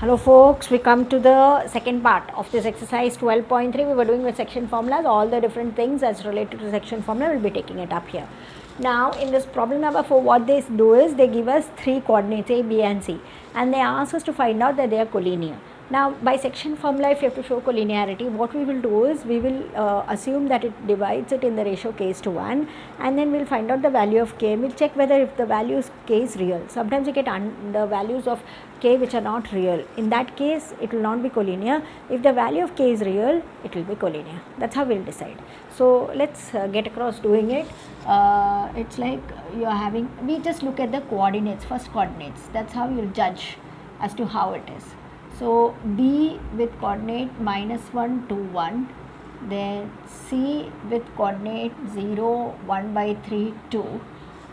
Hello folks, we come to the second part of this exercise 12.3. We were doing with section formulas, all the different things as related to section formula, we'll be taking it up here. Now in this problem number 4, what they do is they give us three coordinates A, B and C, and they ask us to find out that they are collinear. Now by section formula, if you have to show collinearity, what we will do is we will assume that it divides it in the ratio k is to 1, and then we'll find out the value of k and we'll check whether if the value of k is real. Sometimes you get the values of k which are not real. In that case it will not be collinear. If the value of k is real, it will be collinear. That's how we'll decide. So let's get across doing it. It's like you are having, we just look at the coordinates, first coordinates. That's how you'll judge as to how it is. So B with coordinate -1 to 1, then C with coordinate 0, 1 by 3, 2,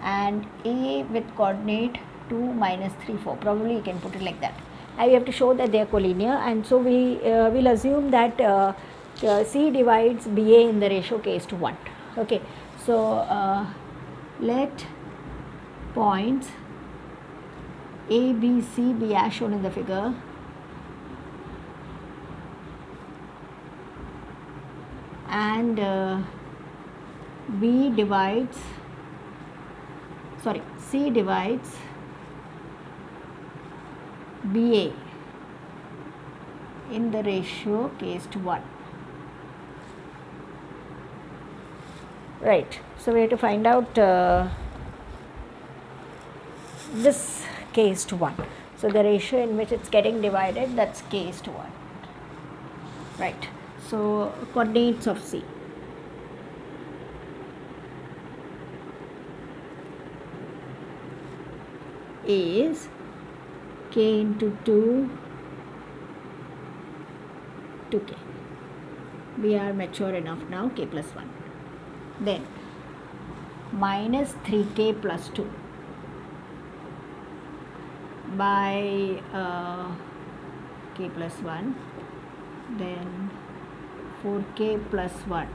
and A with coordinate 2, -3, 4. Probably you can put it like that. And we have to show that they are collinear, and so we will assume that C divides BA in the ratio k is to 1. Okay, so let points A, B, C be as shown in the figure. And C divides BA in the ratio k is to 1. Right, so we have to find out this k is to 1. So the ratio in which it's getting divided, that's k is to 1. Right. So coordinates of C. Is k into 2 to k. We are mature enough now, k plus 1. Then minus 3k plus 2 by k plus 1. Then 4k plus 1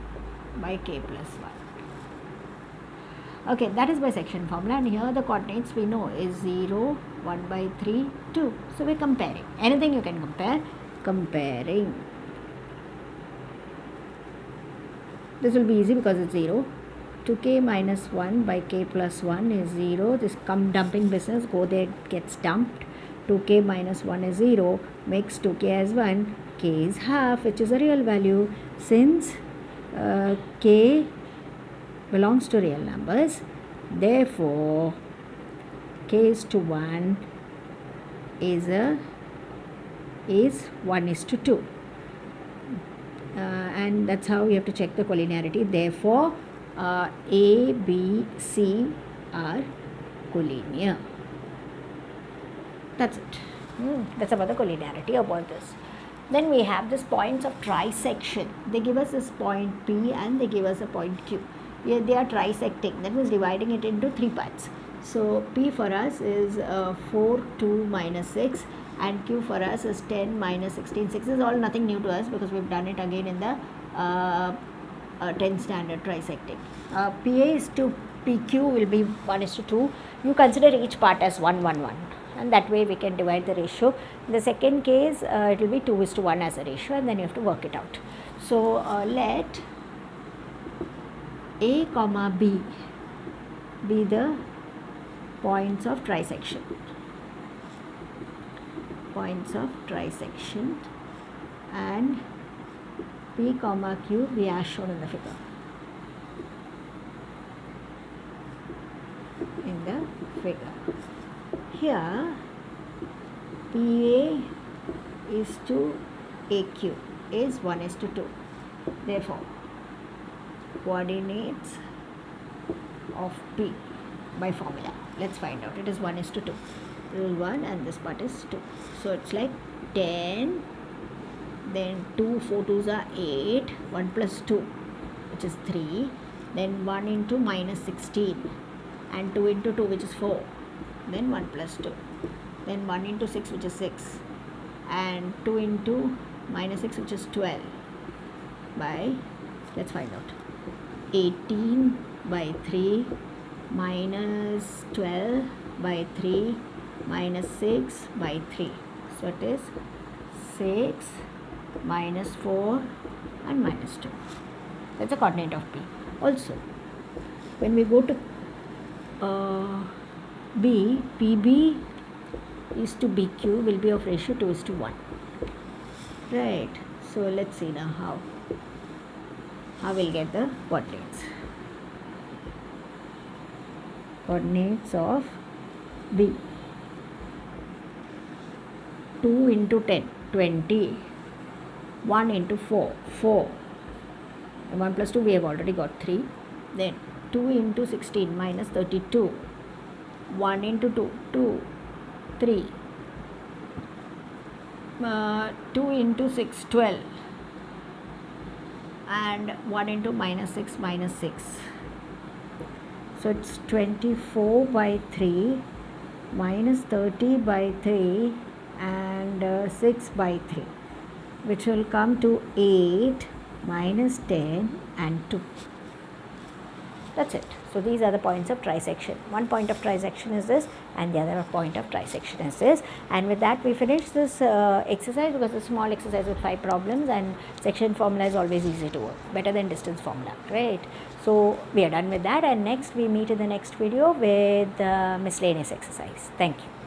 by k plus 1. Okay, that is by section formula, and here the coordinates we know is 0, 1 by 3, 2. So we're comparing. Anything you can compare. Comparing. This will be easy because it's 0. 2k minus 1 by k plus 1 is 0. This dumping business, go there, gets dumped. 2k minus 1 is 0, makes 2k as 1. K is half, which is a real value. Since k belongs to real numbers, therefore k is to 1 is 1 is to 2, and that's how you have to check the collinearity. Therefore A, B, C are collinear. That's it. That's about the collinearity about this. Then we have this points of trisection. They give us this point P and they give us a point Q. Here they are trisecting, that means dividing it into three parts. So P for us is 4, 2, minus 6, and Q for us is 10, minus 16, 6. This is all nothing new to us because we've done it again in the 10 standard trisecting. PA is to PQ will be 1 is to 2. You consider each part as 1, 1, 1. And that way we can divide the ratio. In the second case, it will be 2 is to 1 as a ratio, and then you have to work it out. So let A comma B be the points of trisection. Points of trisection, and P comma Q be as shown in the figure. In the figure. Here PA is to AQ is 1 is to 2. Therefore coordinates of P by formula, let's find out. It is 1 is to 2. Rule 1, and this part is 2. So it's like 10, then 2, 4 2s are 8, 1 plus 2 which is 3, then 1 into minus 16, and 2 into 2 which is 4, then 1 plus 2, then 1 into 6 which is 6, and 2 into minus 6 which is 12 by, let's find out, 18 by 3 minus 12 by 3 minus 6 by 3. So it is 6 minus 4 and minus 2. That's the coordinate of P. Also, when we go to B, PB is to BQ will be of ratio 2:1. Right. So let's see now how we'll get the coordinates. Coordinates of B. 2 into 10, 20. 1 into 4, 4. And 1 plus 2 we have already got 3. Then 2 into 16 minus 32. 1 into 2, 2, 3. 2 into 6, 12. And 1 into minus 6, minus 6. So it's 24 by 3 minus 30 by 3 and 6 by 3, which will come to 8 minus 10 and 2. That's it. So these are the points of trisection. One point of trisection is this, and the other point of trisection is this. And with that we finish this exercise, because it's a small exercise with 5 problems, and section formula is always easy to work, better than distance formula, right? So we are done with that, and next we meet in the next video with miscellaneous exercise. Thank you.